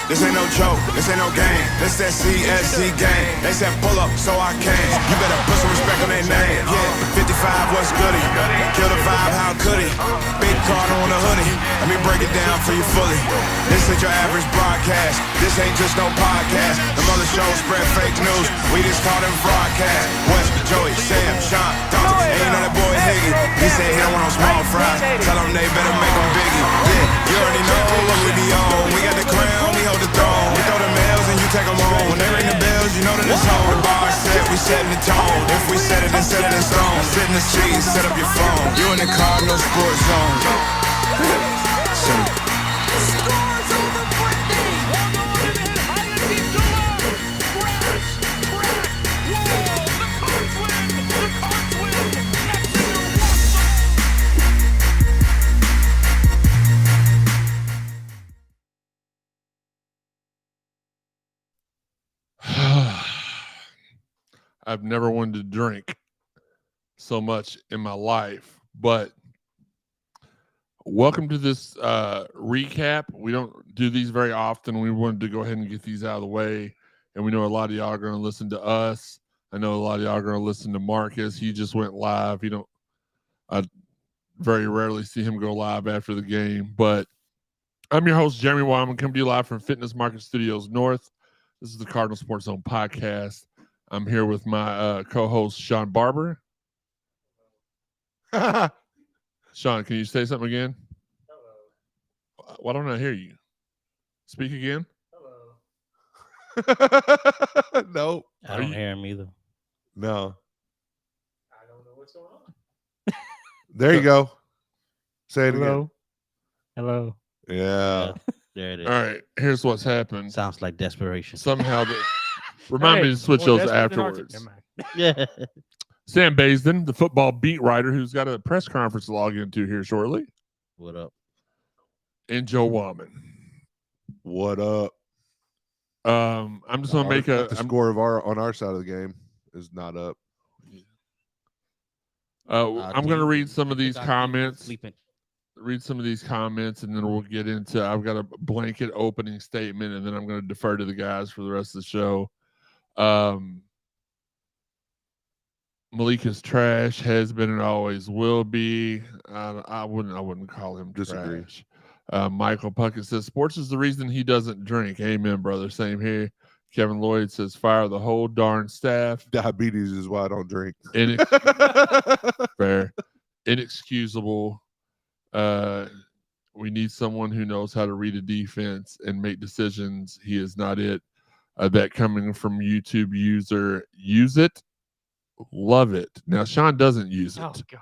This ain't no joke, this ain't no game. This that CSZ game. They said pull up, so I came. You better put some respect on their name. Yeah, 55, what's goody? Kill the vibe, how could he? Big Cardinal on the hoodie. Let me break it down for you fully. This ain't your average broadcast. This ain't just no podcast. Them other shows spread fake news. We just call them broadcast. West, Joey, Sam, Shawn, Dante. Ain't know that boy Higgy. He said he don't want no small fries. Tell them they better make them biggie. Yeah, you already know what we be on. We got the crown, we hold the throne. We throw them L's and you take them home. When they ring the bells, you know that it's home. The bar set, we setting the tone. If we set it, then set it in stone. Sit in the seat, set up your phone. You in the Cardinal sports zone. I've never wanted to drink so much in my life, but welcome to this recap. We don't do these very often. We wanted to go ahead and get these out of the way, and we know a lot of y'all are going to listen to us. I know a lot of y'all are going to listen to Marcus. He just went live. I very rarely see him go live after the game, but I'm your host, Jeremy Wyman, coming to you live from Fitness Market Studios North. This is the Cardinal Sports Zone podcast. I'm here with my co-host, Shawn Barber. Shawn, can you say something again? Hello. Why don't I hear you? Speak again. Hello. No. I don't hear him either. No. I don't know what's going on. There you go. Say it Hello. Hello. again. Yeah. There it is. All right. Here's what's happened. Sounds like desperation. Somehow, remind me to switch those desperate than afterwards. Never mind. Yeah. Sam Baisden, the football beat writer, who's got a press conference to log into here shortly, What up? and Joe Wallman. What up? I'm just gonna make The score of on our side of the game is not up. I'm gonna read some of these comments. Sleeping. Read some of these comments, and then we'll get into. I've got a blanket opening statement, and then I'm going to defer to the guys for the rest of the show. Malika's trash, has been and always will be. I wouldn't call him Disagree. trash. Michael Puckett says sports is the reason he doesn't drink. Amen, brother. Same here. Kevin Lloyd says fire the whole darn staff. Diabetes is why I don't drink. Fair. Inexcusable. We need someone who knows how to read a defense and make decisions. He is not it. That coming from YouTube user, use it, love it. Now Shawn doesn't use it. Oh God.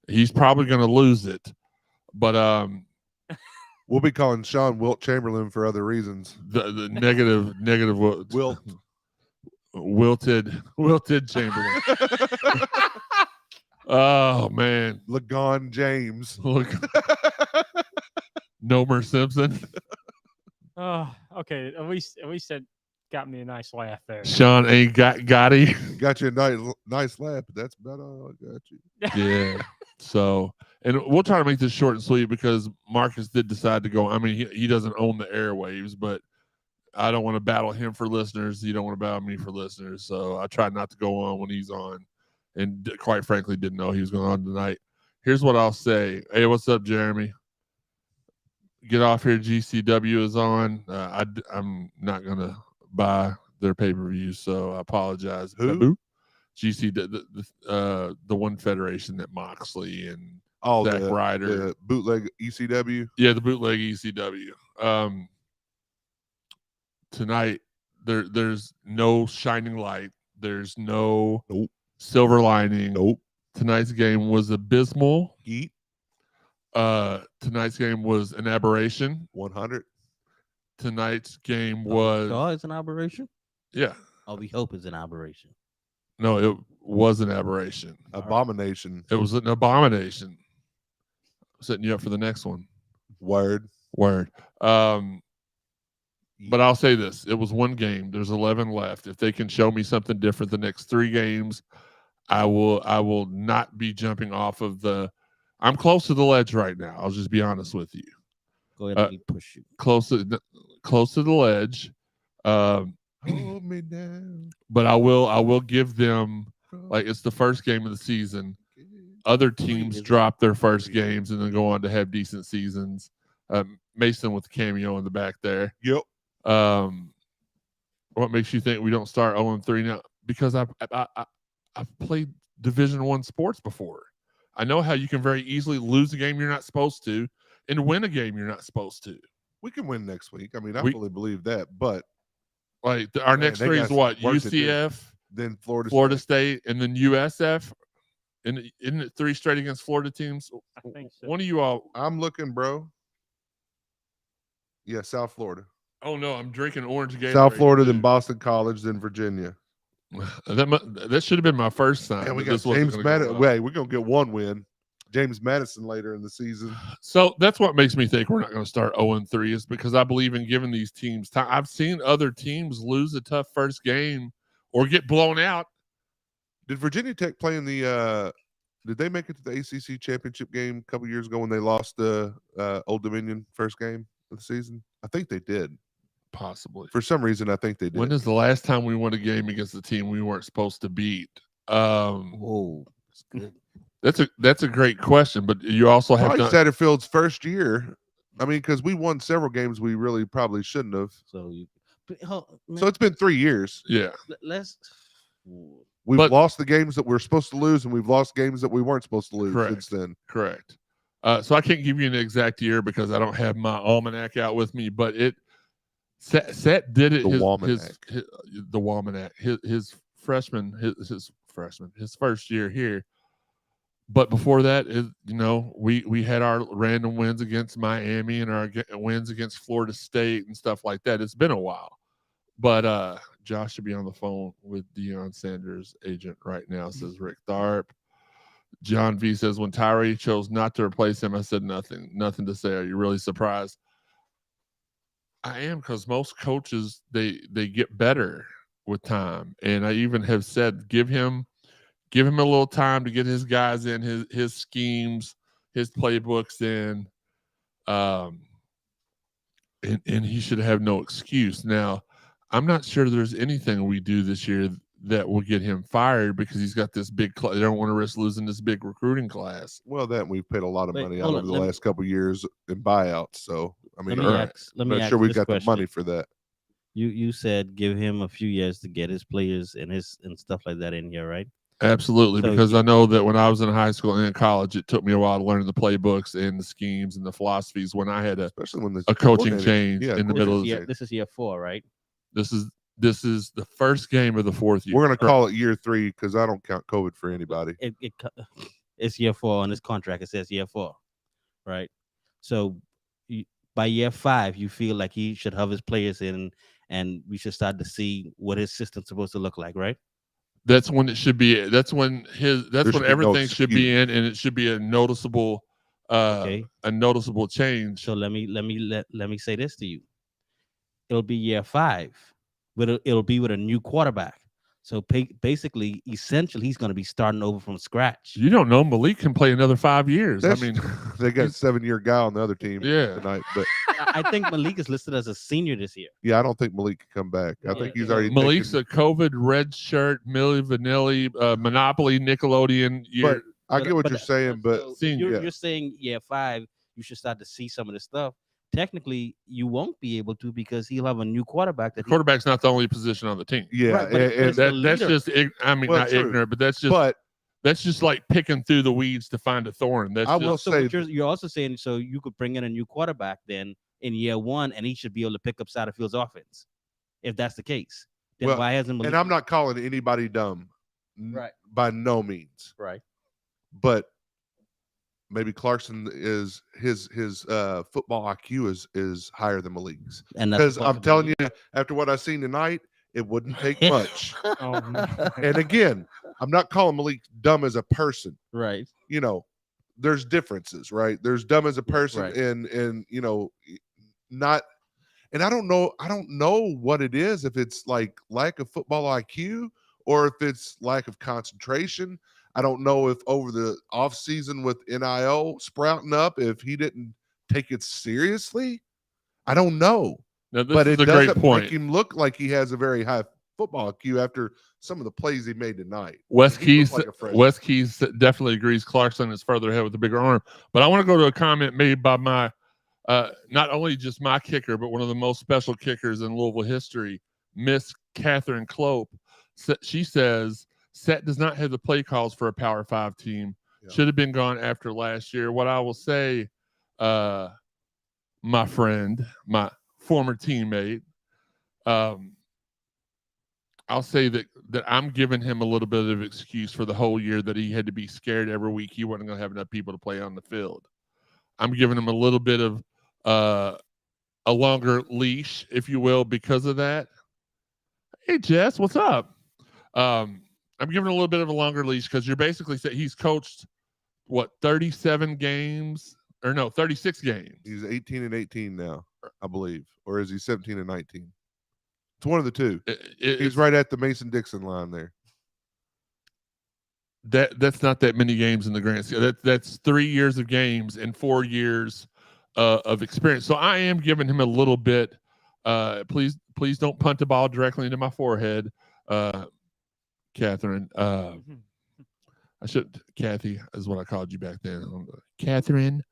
He's probably going to lose it, but We'll be calling Shawn Wilt Chamberlain for other reasons. the negative wilted Chamberlain. Oh man, Lagon James. look, Nomer Simpson. Oh, okay. At least that got me a nice laugh there. Shawn ain't got he. Got you a nice laugh, but that's about all I got you. Yeah. So, and we'll try to make this short and sweet because Marcus did decide to go. I mean, he doesn't own the airwaves, but I don't want to battle him for listeners. You don't want to battle me for listeners. So I tried not to go on when he's on, and quite frankly, didn't know he was going on tonight. Here's what I'll say. Hey, what's up, Jeremy? Get off here. GCW is on. I'm not going to buy their pay-per-view, so I apologize. Who? GC, the one federation that Moxley and Zack the Ryder. the bootleg ECW. Yeah, the bootleg ECW. Tonight, there's no shining light. There's no silver lining. Nope. Tonight's game was abysmal. Eat Tonight's game was an aberration. 100. Tonight's game was Oh, it's an aberration? yeah. Oh, we hope it's an aberration. No, it was an aberration. Abomination. It was an abomination. Setting you up for the next one. Word. But I'll say this. It was one game. There's 11 left. If they can show me something different the next 3 games, I will not be jumping off of the – I'm close to the ledge right now. I'll just be honest with you. Go ahead and push you. Close close to the ledge. Hold me down. But I will give them, like, it's the first game of the season. Other teams drop their first games and then go on to have decent seasons. Mason with the cameo in the back there. Yep. What makes you think we don't start 0-3 now? Because I've played Division I sports before. I know how you can very easily lose a game you're not supposed to and win a game you're not supposed to. We can win next week. I mean, I fully believe that. But like our next three is what? UCF, then Florida State, and then USF. And isn't it 3 straight against Florida teams? I think so. One of you all. I'm looking, bro. Yeah, South Florida. Oh no, I'm drinking orange Gatorade. South Florida, then Boston College, then Virginia. That should have been my first sign. And we got James Madison. Wait, we're gonna get one win. James Madison later in the season. So that's what makes me think we're not going to start 0-3 is because I believe in giving these teams time. I've seen other teams lose a tough first game or get blown out. Did Virginia Tech play in the did they make it to the ACC championship game a couple years ago when they lost the Old Dominion first game of the season? I think they did. Possibly. For some reason, I think they did. When is the last time we won a game against a team we weren't supposed to beat? Whoa, that's good. That's a great question, but you also have probably Satterfield's first year. I mean, because we won several games we really probably shouldn't have. So it's been 3 years. Yeah. We've lost the games that we're supposed to lose, and we've lost games that we weren't supposed to lose since then. Correct. So I can't give you an exact year because I don't have my almanac out with me, but Sat did it. The Walmanac. His first year here. But before that, we had our random wins against Miami and our wins against Florida State and stuff like that. It's been a while. But Josh should be on the phone with Deion Sanders' agent right now, says Rick Tharp. John V says, when Tyree chose not to replace him, I said nothing to say. Are you really surprised? I am, because most coaches, they get better with time. And I even have said, give him a little time to get his guys in, his schemes, his playbooks in, and he should have no excuse. Now, I'm not sure there's anything we do this year that will get him fired because he's got this big they don't want to risk losing this big recruiting class. Well, we've paid a lot of money out over the last couple of years in buyouts. So, I mean, I'm not sure we've got the money for that. You said give him a few years to get his players and stuff like that in here, right? Absolutely, so, because I know that when I was in high school and in college, it took me a while to learn the playbooks and the schemes and the philosophies when I had especially when a coaching change in the middle of the year. This is year 4, right? This is the first game of the 4th year. We're going to call it year 3 because I don't count COVID for anybody. It's year 4 on this contract. It says year 4, right? So by year 5, you feel like he should have his players in, and we should start to see what his system's supposed to look like, right? That's when it should be. That's when everything should be in, and it should be a noticeable, a noticeable change. So let me say this to you. It'll be year 5, but it'll be with a new quarterback. So basically, essentially, he's going to be starting over from scratch. You don't know. Malik can play another 5 years. I mean, they got a 7-year guy on the other team tonight. But I think Malik is listed as a senior this year. Yeah, I don't think Malik can come back. I think he's already. Malik's a COVID red shirt, Milli Vanilli, Monopoly, Nickelodeon year. But I get what you're saying, but you're saying year 5, you should start to see some of this stuff. Technically, you won't be able to because he'll have a new quarterback. The quarterback's not the only position on the team. Yeah, right, that's just. I mean, not ignorant, but that's just. That's just like picking through the weeds to find a thorn. That's you're also saying so you could bring in a new quarterback then in year 1, and he should be able to pick up Satterfield's offense. If that's the case, then why hasn't? And I'm not calling anybody dumb, right? By no means, right? But maybe Clarkson is his football IQ is higher than Malik's. And because I'm telling you, after what I've seen tonight, it wouldn't take much. And again, I'm not calling Malik dumb as a person. Right. There's differences, right? There's dumb as a person and not. And I don't know what it is, if it's like lack of football IQ or if it's lack of concentration. I don't know if over the offseason with NIL sprouting up, if he didn't take it seriously. I don't know. Now, this but is it a great doesn't point. make him look like he has a very high football IQ after some of the plays he made tonight. West He looked Keys, like a freshman. West Keys definitely agrees. Clarkson is further ahead with the bigger arm. But I want to go to a comment made by my, not only just my kicker, but one of the most special kickers in Louisville history, Miss Catherine Clope. She says, Set does not have the play calls for a Power 5 team. Yeah. Should have been gone after last year. What I will say, my friend, my former teammate, I'll say that I'm giving him a little bit of excuse for the whole year that he had to be scared every week he wasn't going to have enough people to play on the field. I'm giving him a little bit of a longer leash, if you will, because of that. Hey, Jess, what's up? I'm giving a little bit of a longer leash because you're basically saying he's coached, 37 games? Or no, 36 games. He's 18-18 now, I believe. Or is he 17-19? It's one of the two. He's right at the Mason-Dixon line there. That's not that many games in the grand scale. That's 3 years of games and 4 years of experience. So I am giving him a little bit. Please don't punt the ball directly into my forehead, Catherine. Kathy is what I called you back then, Catherine.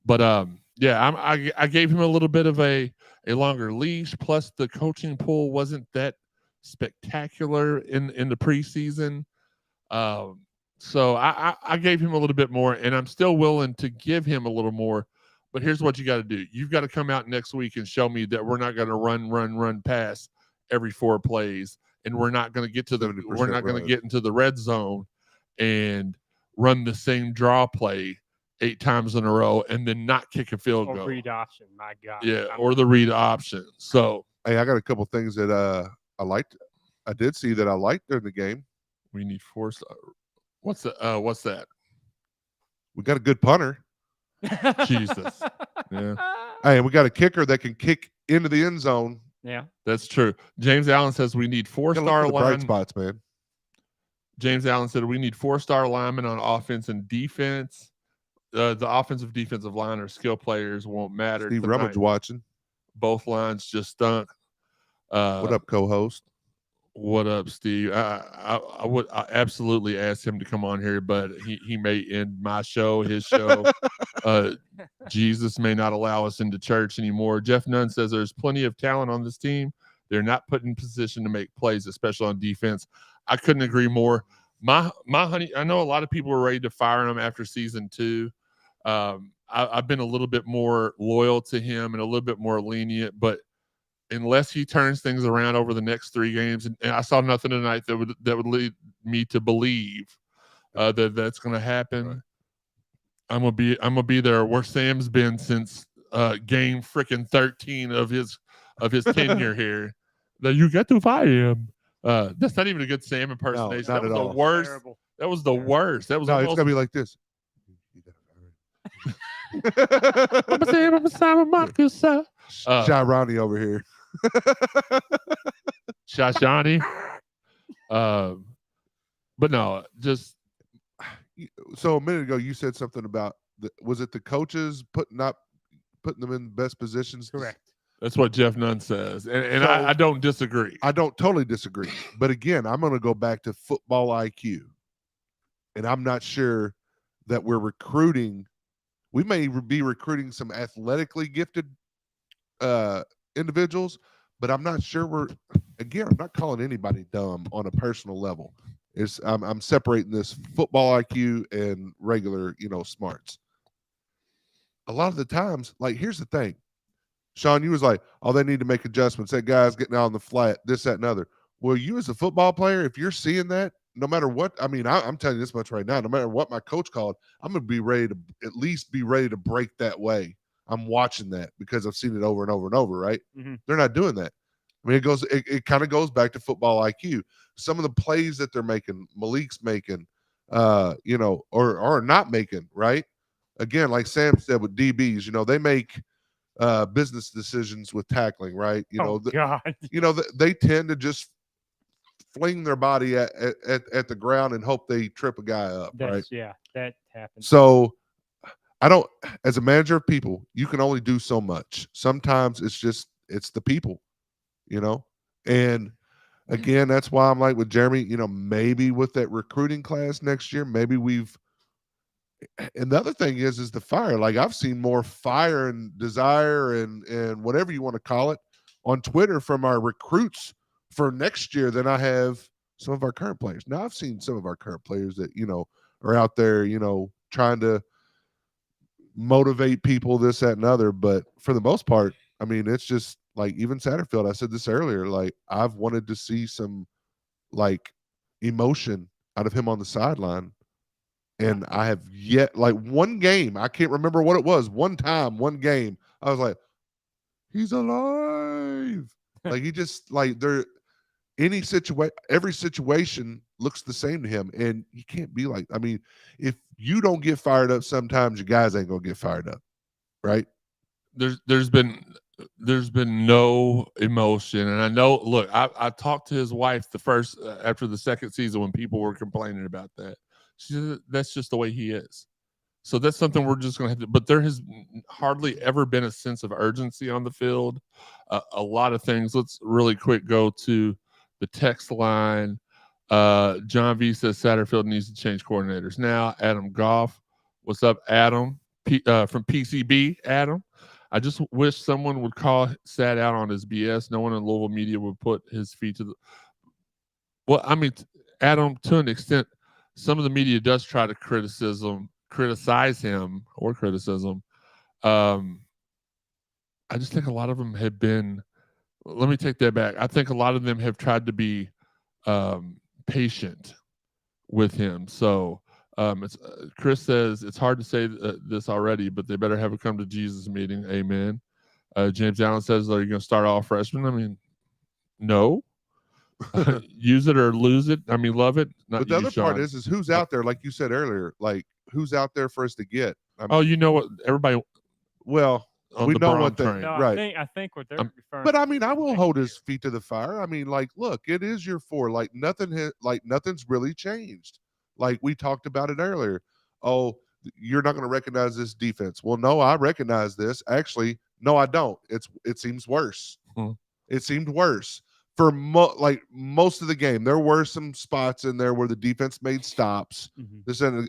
But yeah, I gave him a little bit of a longer leash. Plus, the coaching pool wasn't that spectacular in the preseason. So I gave him a little bit more, and I'm still willing to give him a little more. But here's what you got to do: you've got to come out next week and show me that we're not going to run pass every 4 plays, and we're not going to get to get into the red zone and run the same draw play 8 times in a row and then not kick a field goal. Or read option, my God. Yeah, or the read option. So hey, I got a couple things that I liked. I did see that I liked during the game. We need 4-star. What's that? We got a good punter. Jesus. Yeah. Hey, we got a kicker that can kick into the end zone. Yeah, that's true. James Allen says we need 4-star bright spots, man. James Allen said we need 4-star linemen on offense and defense. The offensive defensive line or skill players won't matter. Steve Rummage watching. Both lines just stunk. What up, co-host? What up, Steve? I would absolutely ask him to come on here, but he may end my show, his show. Jesus may not allow us into church anymore. Jeff Nunn says there's plenty of talent on this team. They're not put in position to make plays, especially on defense. I couldn't agree more. My honey, I know a lot of people were ready to fire him after season 2. I've been a little bit more loyal to him and a little bit more lenient, but unless he turns things around over the next 3 games, and I saw nothing tonight that would lead me to believe that that's going to happen. Right. I'm gonna be there where Sam's been since game freaking 13 of his tenure here. That you get to fire him. That's not even a good Sam impersonation. No, that was the worst. Terrible. That was the worst. That was no. It's gonna be like this. I'm a Simon Marcus. Shirani over here. Shashani. But no, just so a minute ago you said something about was it the coaches not putting them in best positions? Correct. That's what Jeff Nunn says, and so, I don't disagree. I don't totally disagree, but again, I'm going to go back to football IQ, and I'm not sure that we're recruiting. We may be recruiting some athletically gifted individuals, but I'm not sure I'm not calling anybody dumb on a personal level. I'm separating this football IQ and regular, smarts. A lot of the times, like, here's the thing. Shawn, you was like, oh, they need to make adjustments. That guy's getting out on the flat, this, that, and other. Well, you as a football player, if you're seeing that, no matter what, I'm telling you this much right now, no matter what my coach called, I'm going to be ready to at least be ready to break that way. I'm watching that because I've seen it over and over and over, right? Mm-hmm. They're not doing that. It kind of goes back to football IQ. Some of the plays that they're making, Malik's making, or not making, right? Again, like Sam said with DBs, they make business decisions with tackling, right? God. They tend to just fling their body at the ground and hope they trip a guy up, right? Yeah, that happens. So as a manager of people, you can only do so much. Sometimes it's just it's the people, and again, that's why I'm like with Jeremy, maybe with that recruiting class next year, maybe and the other thing is the fire. Like I've seen more fire and desire and whatever you want to call it on Twitter from our recruits for next year than I have some of our current players. Now I've seen some of our current players that, are out there, trying to motivate people, this, that, and other. But for the most part, I mean, it's just like even Satterfield, I said this earlier, like I've wanted to see some like emotion out of him on the sideline. And I have yet, like one game, I can't remember what it was. One game, I was like, he's alive. Like he just like every situation looks the same to him. And you can't be like, I mean, if you don't get fired up, sometimes your guys ain't gonna get fired up. Right. There's been no emotion. And I know, look, I talked to his wife after the second season when people were complaining about that. She said, that's just the way he is. So that's something we're just going to have to, but there has hardly ever been a sense of urgency on the field. A lot of things. Let's really quick go to the text line. John V says Satterfield needs to change coordinators. Now, Adam Goff. What's up, Adam? From PCB, Adam. I just wish someone would call Sat out on his BS. No one in Louisville media would put his feet to the. Well, I mean, Adam, to an extent, some of the media does try to criticize him. I just think a lot of them have been, let me take that back. I think a lot of them have tried to be patient with him. So Chris says, it's hard to say this already, but they better have a come to Jesus meeting. Amen. James Allen says, are you going to start all freshmen? I mean, no. Use it or lose it. I mean, love it. But the other part is who's out there, like you said earlier, like who's out there for us to get? I mean, you know what? Everybody. Well, we know what they right. I think what they're referring. But I mean, I will hold his feet to the fire. I mean, like, look, it is your 4. Like nothing's really changed. Like we talked about it earlier. Oh, you're not going to recognize this defense. Well, no, I recognize this. Actually, no, I don't. It seems worse. It seemed worse. For most of the game, there were some spots in there where the defense made stops.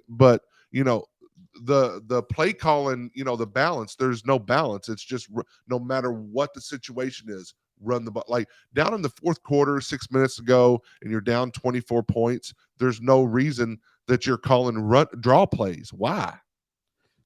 But the play calling, the balance. There's no balance. It's just no matter what the situation is, run the ball. Like down in the fourth quarter, 6 minutes ago, and you're down 24 points. There's no reason that you're calling draw plays. Why?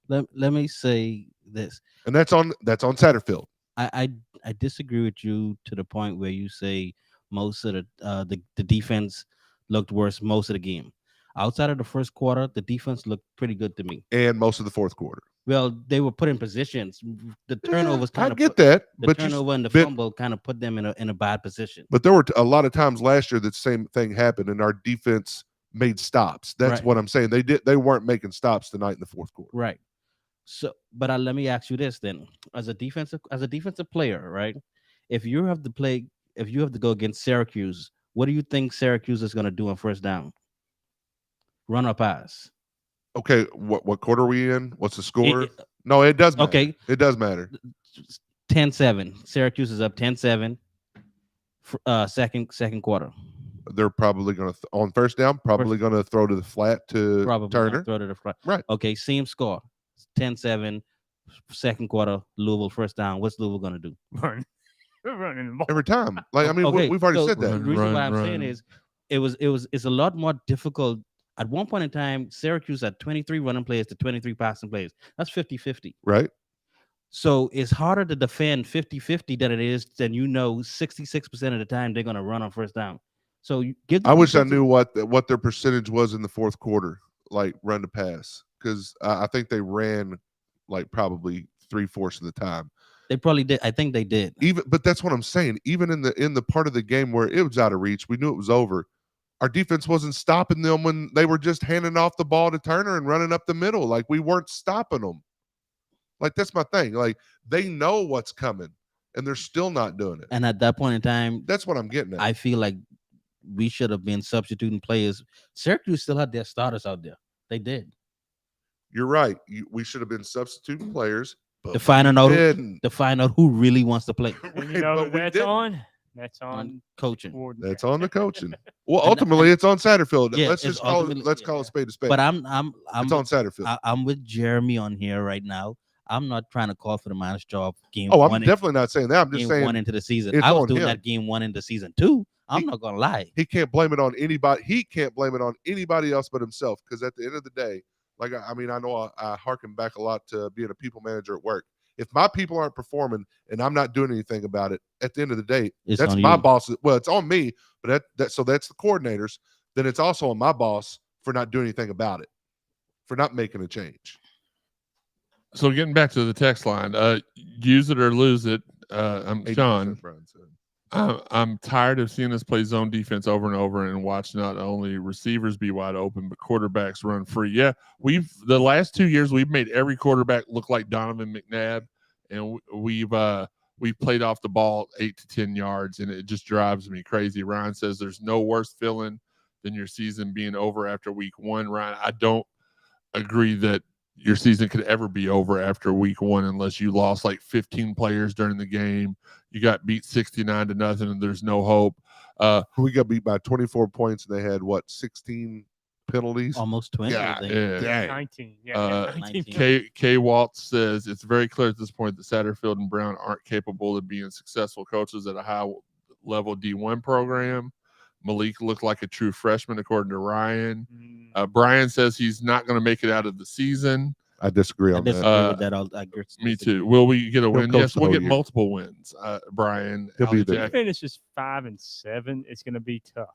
Let me say this, and that's on Satterfield. I disagree with you to the point where you say most of the defense looked worse most of the game. Outside of the first quarter, the defense looked pretty good to me. And most of the fourth quarter. Well, they were put in positions. The turnovers kind of that. The turnover and the fumble kind of put them in a bad position. But there were a lot of times last year that same thing happened, and our defense made stops. That's what I'm saying. They weren't making stops tonight in the fourth quarter. Right. So, but let me ask you this then: as a defensive player, right? If you have to go against Syracuse, what do you think Syracuse is going to do on first down? Run or pass? Okay, what quarter are we in? What's the score? No, it does matter. Okay, it does matter. 10-7. Syracuse is up 10-7. Second quarter. They're probably going to on first down. Probably going to throw to the flat to Turner. Throw to the flat. Right. Okay. Same score. 10-7. Second quarter. Louisville first down. What's Louisville going to do? Running the ball every time. Like I mean, we've already said that. The reason why I'm saying is, it's a lot more difficult. At one point in time, Syracuse had 23 running plays to 23 passing plays. That's 50-50. Right. So it's harder to defend 50-50 than it is 66% of the time they're going to run on first down. So I wish I knew what their percentage was in the fourth quarter, like run to pass, because I think they ran like probably 3/4 of the time. They probably did. I think they did. But that's what I'm saying. Even in the part of the game where it was out of reach, we knew it was over. Our defense wasn't stopping them when they were just handing off the ball to Turner and running up the middle. Like we weren't stopping them. Like that's my thing. Like they know what's coming and they're still not doing it. And at that point in time, that's what I'm getting at. I feel like we should have been substituting players. Syracuse still had their starters out there. They did. You're right. We should have been substituting players. But To find out didn't. who really wants to play. And you know But who we that's didn't. on? That's on Coaching. coordinator. That's on the coaching. Well, And- ultimately, it's on Satterfield. Yeah, let's it's just call it. ultimately- Let's yeah, call yeah. a spade a spade. But I'm it's on Satterfield. I'm with Jeremy on here right now. I'm not trying to call for the man's job game I'm one. definitely not saying that. I'm just game saying one into the season. it's I was on doing him. that game one into season 2. I'm not gonna lie. he can't blame it on anybody. He can't blame it on anybody else but himself. Because at the end of the day, like I know I harken back a lot to being a people manager at work. If my people aren't performing and I'm not doing anything about it, at the end of the day, It's that's on my you. boss. Well, it's on me, but that's the coordinators. Then it's also on my boss for not doing anything about it, for not making a change. So getting back to the text line, use it or lose it. I'm 80%, Shawn. Brian said. I'm tired of seeing us play zone defense over and over and watch not only receivers be wide open, but quarterbacks run free. Yeah, the last 2 years we've made every quarterback look like Donovan McNabb, and we've played off the ball 8 to 10 yards, and it just drives me crazy. Ryan says there's no worse feeling than your season being over after week 1. Ryan, I don't agree that your season could ever be over after week 1 unless you lost like 15 players during the game. You got beat 69-0 and there's no hope. We got beat by 24 points and they had 16 penalties? Almost 20. Yeah, I think. Dang. 19. Yeah, 19. K. Waltz says it's very clear at this point that Satterfield and Brown aren't capable of being successful coaches at a high level D1 program. Malik looked like a true freshman, according to Ryan. Brian says he's not going to make it out of the season. I disagree on that. with that. I agree. Me too. Will we get a win? coach Yes, the we'll whole get year. multiple wins. Brian, He'll be Alley there. Jack. If he finishes 5-7, it's going to be tough.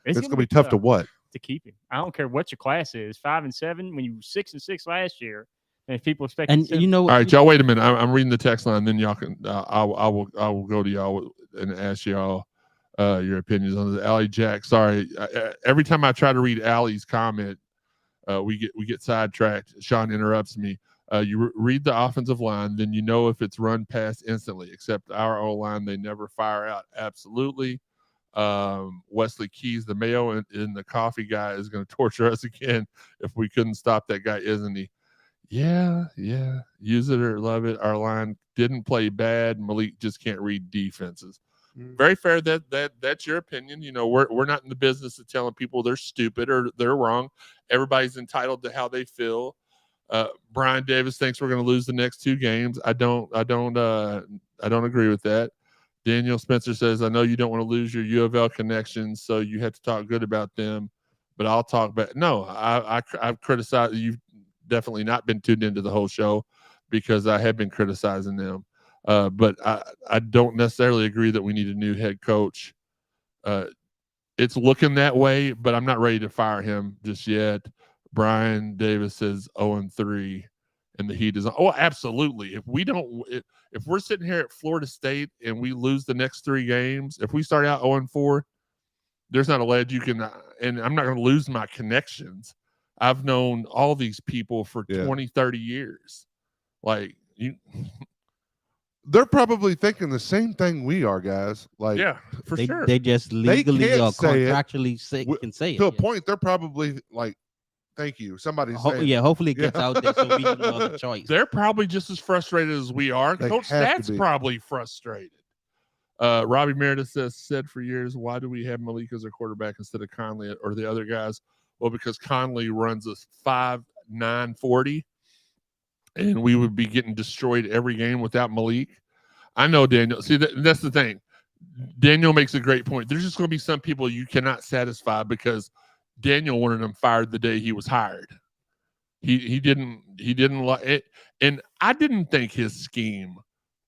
It's going to be tough to what? to keep him. I don't care what your class is. 5-7 when you were 6-6 last year, and if people expect. And you know, All right, y'all. Wait a minute. I'm reading the text line. Then y'all can. I will go to y'all and ask y'all your opinions on the Alley Jack. Sorry. Every time I try to read Alley's comment, we get sidetracked. Shawn interrupts me. You read the offensive line, then you know if it's run past instantly. Except our O-line, they never fire out. Absolutely. Wesley Keys, the Mayo and the coffee guy, is going to torture us again if we couldn't stop that guy, isn't he? Yeah. Use it or love it. Our line didn't play bad. Malik just can't read defenses. Very fair. That's your opinion. You know, we're not in the business of telling people they're stupid or they're wrong. Everybody's entitled to how they feel. Brian Davis thinks we're going to lose the next 2 games. I don't agree with that. Daniel Spencer says, I know you don't want to lose your U of L connections, so you have to talk good about them, but I'll talk back. No, I've criticized. You've definitely not been tuned into the whole show because I have been criticizing them. But I don't necessarily agree that we need a new head coach. It's looking that way, but I'm not ready to fire him just yet. Brian Davis says 0-3, and the heat is on. Oh, absolutely. If we're sitting here at Florida State and we lose the next 3 games, if we start out 0-4, there's not a ledge you can. And I'm not going to lose my connections. I've known all these people for 20, 30 years. Like you. They're probably thinking the same thing we are, guys. Like, yeah, for sure. They just legally can't or say it. contractually can say it. to a point, they're probably like, thank you. Somebody's saying, Hopefully it gets out there so we have no other choice. They're probably just as frustrated as we are. They Coach have to Stat's be. probably frustrated. Robbie Meredith said for years, why do we have Malik as our quarterback instead of Conley or the other guys? Well, because Conley runs a 5.9 40, and we would be getting destroyed every game without Malik. I know, Daniel. See, that's the thing. Daniel makes a great point. There's just going to be some people you cannot satisfy because Daniel wanted him fired the day he was hired. He didn't like it, and I didn't think his scheme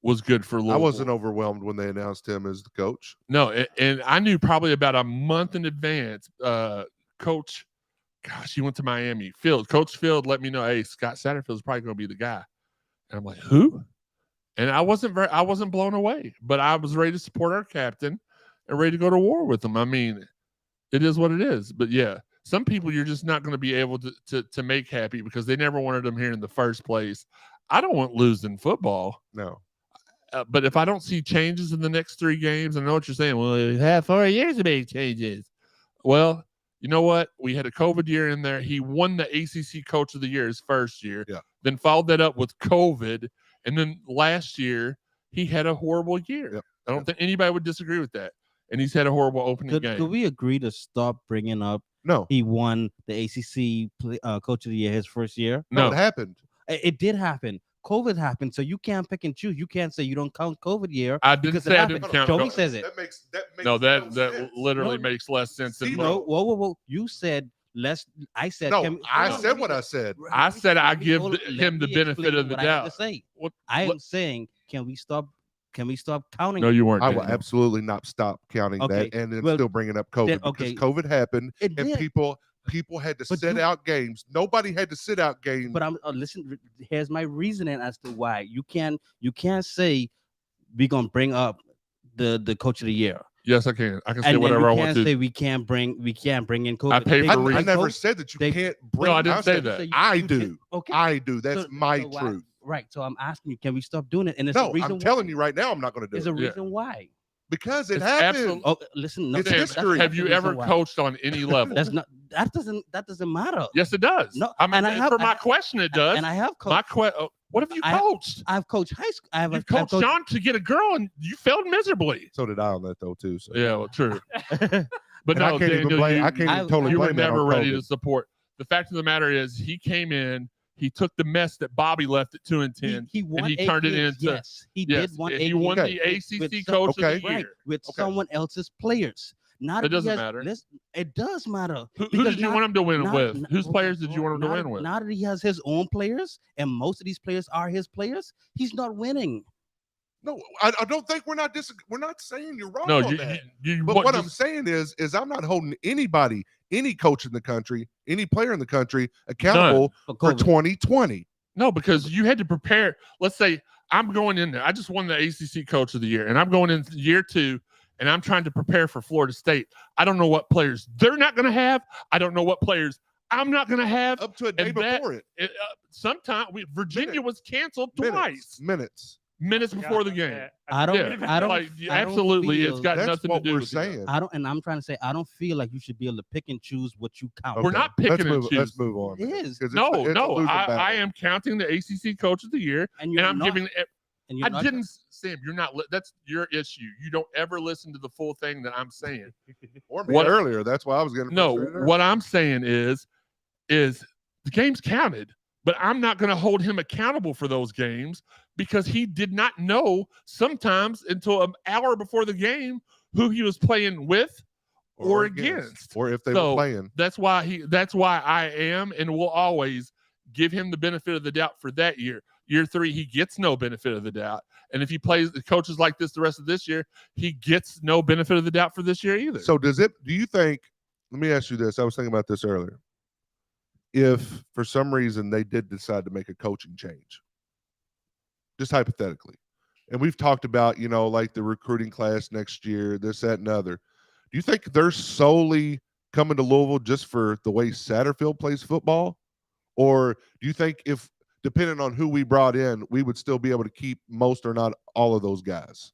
was good for Louisville. I wasn't overwhelmed when they announced him as the coach. No, and I knew probably about a month in advance. Coach, gosh, he went to Miami. Coach Field let me know, hey, Scott Satterfield's probably going to be the guy. And I'm like, who? And I wasn't blown away, but I was ready to support our captain and ready to go to war with him. I mean, it is what it is. But yeah, some people you're just not going to be able to make happy because they never wanted them here in the first place. I don't want losing football. No. But if I don't see changes in the next 3 games, I know what you're saying. Well, you have 4 years to make changes. Well, you know what? We had a COVID year in there. He won the ACC Coach of the Year his first year. Yeah. Then followed that up with COVID. And then last year, he had a horrible year. Yep. I don't think anybody would disagree with that. And he's had a horrible opening game. Could we agree to stop bringing up No, he won the ACC Coach of the Year his first year? No. it happened. It did happen. COVID happened, so you can't pick and choose. You can't say you don't count COVID year. I didn't because say it I didn't happened. count. Joey COVID. says it. That makes No, that sense. literally No. makes less sense than See, No, most. whoa. You said I said. No, can- I hold on, said let me what go. I said. I said I give Hold- him the let me benefit explain of the what I have doubt. to say. What- I what- am saying, can we stop counting? No, you weren't. I will Daniel. absolutely not stop counting Okay, that and then well, still bringing up COVID then, because okay. COVID happened It and did. people had to But sit you- out games. Nobody had to sit out games. But I'm listen. Here's my reasoning as to why you can't say we're gonna bring up the Coach of the Year, Yes, I can. I can say and then whatever I we want can't to. say we can't bring in COVID. I pay They- for I reasons. they never coach- said that you they- can't bring. No, I didn't say said that. so you- I you do. can't- Okay. I do. That's So- my so why- truth. Right. So I'm asking you, can we stop doing it? And there's No, a reason. I'm telling you right now, I'm not going to do There's it a Yeah. reason why. because it It's happened. absolute- Oh, listen. No, It's Tim, history. Have you ever coached on any level? That's not. That doesn't matter. Yes, it does. No, I mean, and I have- for my I- question, it does. And I have My coached. what have you I- coached? I've coached high school. I have You I've coached coached- Shawn to get a girl, and you failed miserably. So did I on that though too. So. Yeah, well, true. But And I no, can't even Daniel, blame. you, I can't I- even totally you were blame that never on ready COVID. to support. The fact of the matter is, he came in, he took the mess that Bobby left at 2-10. He won he 8 turned it games. into- Yes, he Yes, did won and 8 he won games the with ACC some- Coach okay. of the right, Year. with Okay. someone else's players. Not It if he doesn't has- matter. It does matter. Who because did you want him to win with? Whose hold players on, did hold you want him to on. win with? Now that he has his own players, and most of these players are his players, he's not winning. No, I don't think we're not saying you're wrong No, on you, that. you But what I'm saying is I'm not holding anybody, any coach in the country, any player in the country accountable for COVID. 2020. No, because you had to prepare. Let's say I'm going in there. I just won the ACC Coach of the Year, and I'm going in year 2, and I'm trying to prepare for Florida State. I don't know what players they're not going to have. I don't know what players I'm not going to have. Up to a day And that- before it. Sometime Virginia was canceled twice, Minutes. minutes before the game. I don't. Yeah, I don't. like, I don't absolutely, it's feel- got That's nothing to what do we're with it. saying. I don't, and I'm trying to say I don't feel like you should be able to pick and choose what you count. We're not picking let's and move, choose. Let's move on. It is. 'Cause it's No, a losing I battle. am counting the ACC Coach of the Year, and and I'm giving. And you're I not- didn't, Sam. You're not. That's your issue. You don't ever listen to the full thing that I'm saying. Or me What- earlier. That's why I was getting No, frustrated earlier. what I'm saying is the game's counted, but I'm not going to hold him accountable for those games because he did not know sometimes until an hour before the game who he was playing with or against. or if they So, were playing. That's why I am and will always give him the benefit of the doubt for that year. Year 3, he gets no benefit of the doubt. And if he plays the coaches like this the rest of this year, he gets no benefit of the doubt for this year either. So do you think, let me ask you this. I was thinking about this earlier. If for some reason they did decide to make a coaching change, just hypothetically, and we've talked about, like the recruiting class next year, this, that, and other. Do you think they're solely coming to Louisville just for the way Satterfield plays football? Or do you think if, depending on who we brought in, we would still be able to keep most or not all of those guys?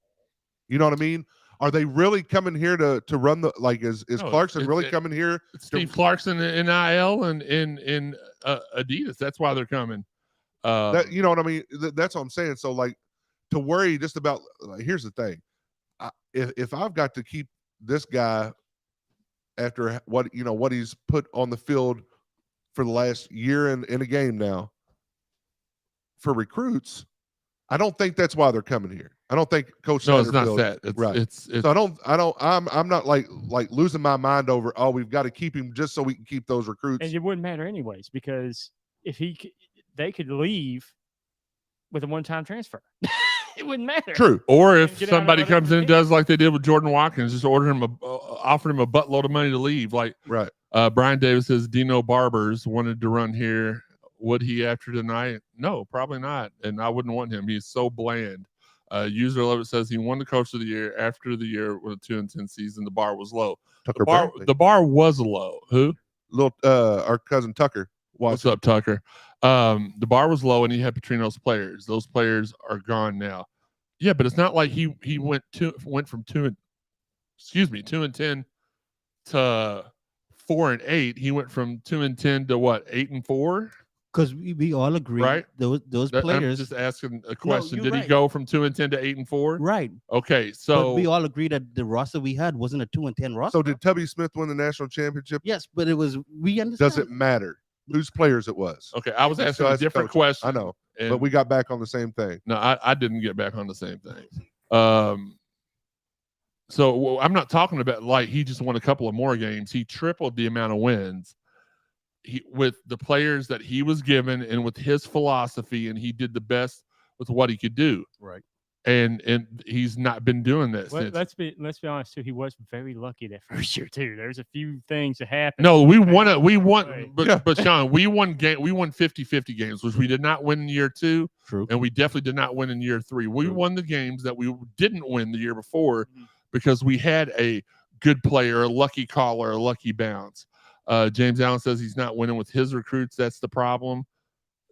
You know what I mean? Are they really coming here to run the, like, is No, Clarkson really coming here? It's Steve Clarkson in NIL and in Adidas. That's why they're coming. That, you know what I mean? That's what I'm saying. So, like, to worry just about, here's the thing. If I've got to keep this guy after what he's put on the field for the last year in a game now for recruits, I don't think that's why they're coming here. I don't think Coach No, it's not Satterfield- that. It's, right. It's So I'm not like losing my mind over, we've got to keep him just so we can keep those recruits. And it wouldn't matter anyways, because if they could leave with a one-time transfer. It wouldn't matter. True. Or And if get out of somebody whatever comes in and team. does like they did with Jordan Watkins, just order him offered him a buttload of money to leave. Like Right. Brian Davis says, Dino Barbers wanted to run here. Would he after tonight? No, probably not. And I wouldn't want him. He's so bland. User Love It says he won the Coach of the Year after the year with a 2-10 season. The bar was low. Tucker The bar was low. Who? our cousin Tucker. What's up, Tucker? The bar was low, and he had Petrino's players. Those players are gone now. Yeah, but it's not like he went from 2-10 to 4-8. He went from 2-10 to what, 8-4? Because we all agree, Right. Those I'm players, just asking a question. you're Did he right. go from 2-10 to 8-4? right? Okay, But so we all agree that the roster we had wasn't a 2-10 roster. So did Tubby Smith win the national championship? Yes, but it was. We understand. Doesn't matter whose players it was. okay, I was asking So a that's the different coach. question. I know, and- but we got back on the same thing. No, I didn't get back on the same thing. So I'm not talking about like he just won a couple of more games. He tripled the amount of wins with the players that he was given and with his philosophy, and he did the best with what he could do. Right. And he's not been doing that Well, since. let's be honest too. He was very lucky that first year too. There's a few things that happened. No, we won, Right. but Shawn, we won 50-50 games, which we did not win in year 2. True. And we definitely did not win in year 3. We True. won the games that we didn't win the year before Mhm. because we had a good player, a lucky caller, a lucky bounce. James Allen says he's not winning with his recruits. That's the problem.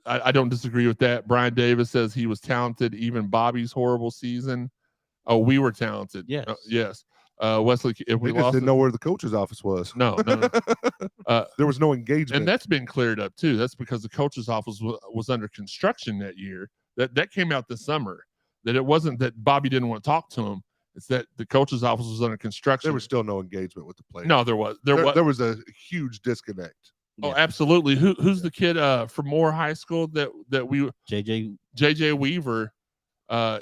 I don't disagree with that. Brian Davis says he was talented, even Bobby's horrible season. Oh, we were talented. Yes. Yes. Wesley, if we We just lost, didn't know where the coach's office was. no. There was no engagement. And that's been cleared up too. That's because the coach's office was under construction that year. That came out this summer. That it wasn't that Bobby didn't want to talk to him. It's that the coach's office was under construction. there was still no engagement with the players. no, there was. There was a huge disconnect. Oh, Yeah. absolutely. Who's the kid from Moore High School that we JJ Weaver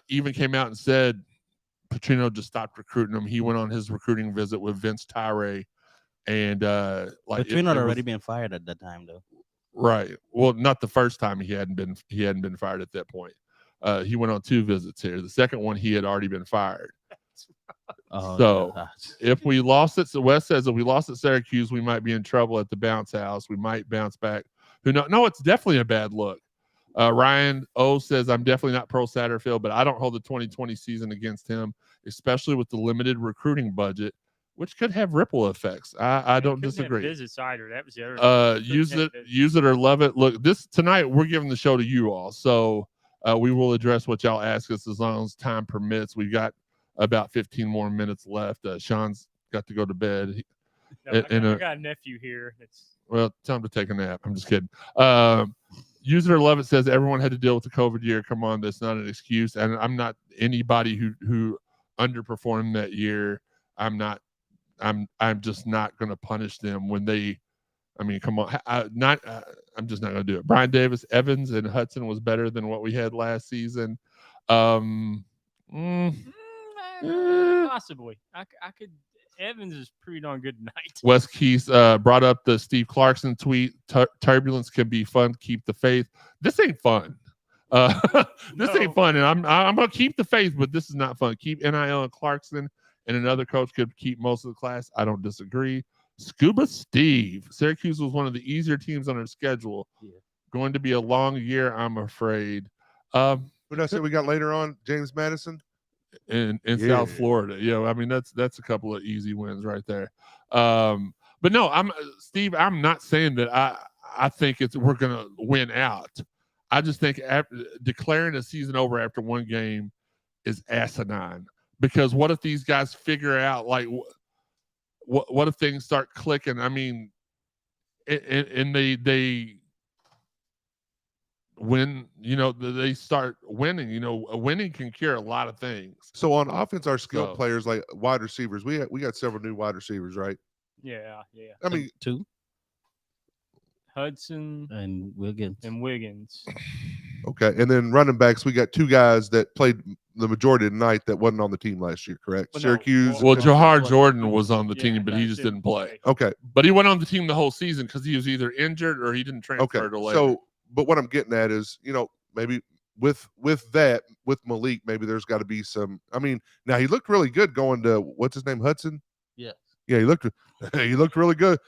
even came out and said Petrino just stopped recruiting him. He went on his recruiting visit with Vince Tyree, and like Petrino had already been fired at that time, though. right. Well, not the first time he hadn't been fired at that point. He went on 2 visits here. The second one he had already been fired. So, gosh. If we lost it, so Wes says if we lost at Syracuse, we might be in trouble at the bounce house. We might bounce back. Who knows? No, it's definitely a bad look. Ryan O says I'm definitely not pro Satterfield, but I don't hold the 2020 season against him, especially with the limited recruiting budget, which could have ripple effects. I don't disagree. Visits either. That was the other. Use it or love it. Look, tonight we're giving the show to you all, so we will address what y'all ask us as long as time permits. We got about 15 more minutes left. Shawn's got to go to bed. I got a nephew here. Well, tell him to take a nap. I'm just kidding. Use it or love it says everyone had to deal with the COVID year. Come on, that's not an excuse. And I'm not anybody who underperformed that year. I'm just not going to punish them when they. I mean, come on. I'm just not going to do it. Brian Davis, Evans, and Hudson was better than what we had last season. Possibly. I could. Evans is pretty darn good tonight. Wes Keys brought up the Steve Clarkson tweet. Turbulence can be fun. Keep the faith. This ain't fun. This ain't fun, and I'm gonna keep the faith, but this is not fun. Keep NIL and Clarkson, and another coach could keep most of the class. I don't disagree. Scuba Steve. Syracuse was one of the easier teams on our schedule. Yeah. Going to be a long year, I'm afraid. Who did I say we got later on? James Madison. In South Florida. Yeah, I mean that's a couple of easy wins right there. But no, Steve, I'm not saying that I think we're gonna win out. I just think declaring a season over after one game is asinine, because what if these guys figure out, like, what if things start clicking? I mean, and they when they start winning, winning can cure a lot of things. So on offense, our skilled players, like wide receivers, we got several new wide receivers, right? Yeah. I mean, 2 Hudson and Wiggins. Okay, and then running backs, we got 2 guys that played the majority of the night that wasn't on the team last year, correct? Well, no, Syracuse. Well, Jahar Jordan was on the team, but he just didn't play. Okay, But he went on the team the whole season because he was either injured or he didn't transfer to later. So, but what I'm getting at is, maybe with Malik, maybe there's got to be some. I mean, now he looked really good going to what's his name, Hudson. Yes. Yeah, he looked really good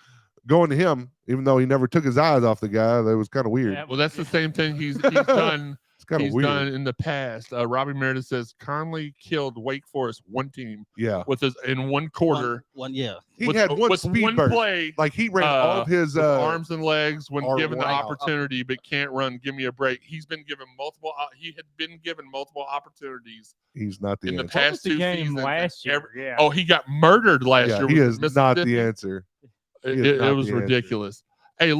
going to him, even though he never took his eyes off the guy. That was kind of weird. Yeah, Well, that's the same thing he's done. It's kind of He's weird. done in the past. Robbie Meredith says Conley killed Wake Forest one team Yeah, in one quarter. Yeah. he had one with speed one burst. play. Like he ran all of his with arms and legs when are given the right. opportunity, but can't run. Give me a break. He's been given multiple. He had been given multiple opportunities He's not the in the answer. past the 2 game seasons. last year. Yeah. Oh, he got murdered last Yeah, year. he with is not Mississippi. the answer. He is It not was the answer. ridiculous. Hey,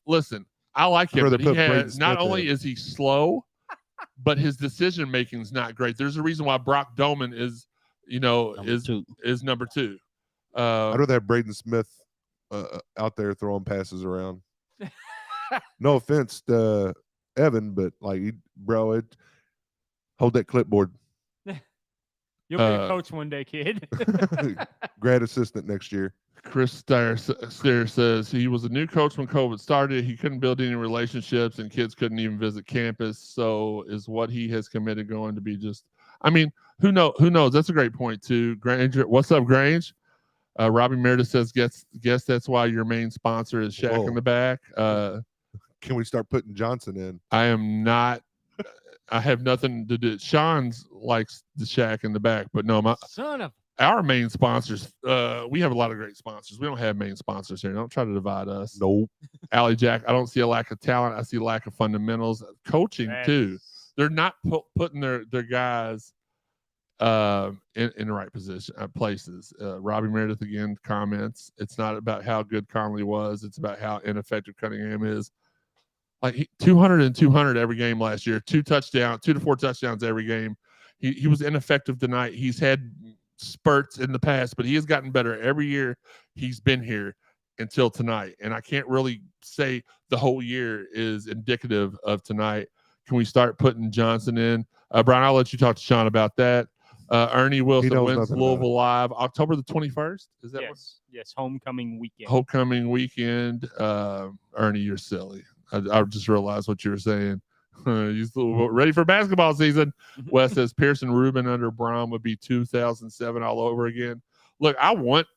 listen. I like him, rather but he put Braden has not Smith only in. is he slow, but his decision making is not great. There's a reason why Brock Doman is, is number 2. I'd rather have Braden Smith out there throwing passes around. No offense to Evan, but like, hold that clipboard. You'll be a coach one day, kid. Grad assistant next year. Chris Steyer says he was a new coach when COVID started. He couldn't build any relationships, and kids couldn't even visit campus. So, is what he has committed going to be just? I mean, who knows? That's a great point too. Granger, what's up, Grange? Robbie Meredith says, guess that's why your main sponsor is Shaq in the back. Can we start putting Johnson in? I am not. I have nothing to do. Shawn's likes the Shaq in the back, but no, our main sponsors. We have a lot of great sponsors. We don't have main sponsors here. Don't try to divide us. Nope. Allie Jack, I don't see a lack of talent. I see a lack of fundamentals. Coaching too. They're not putting their guys in the right position places. Robbie Meredith again comments, it's not about how good Conley was, it's about how ineffective Cunningham is. Like 200 and 200 every game last year, 2 to 4 touchdowns every game. He was ineffective tonight. He's had spurts in the past, but he has gotten better every year he's been here until tonight. And I can't really say the whole year is indicative of tonight. Can we start putting Johnson in? Brian, I'll let you talk to Shawn about that. Ernie Wilson wins Louisville Live October the 21st. Is that yes, homecoming weekend. Homecoming weekend. Ernie, you're silly. I just realized what you were saying. He's ready for basketball season. Wes says Pearson Rubin under Brom would be 2007 all over again. Look, I would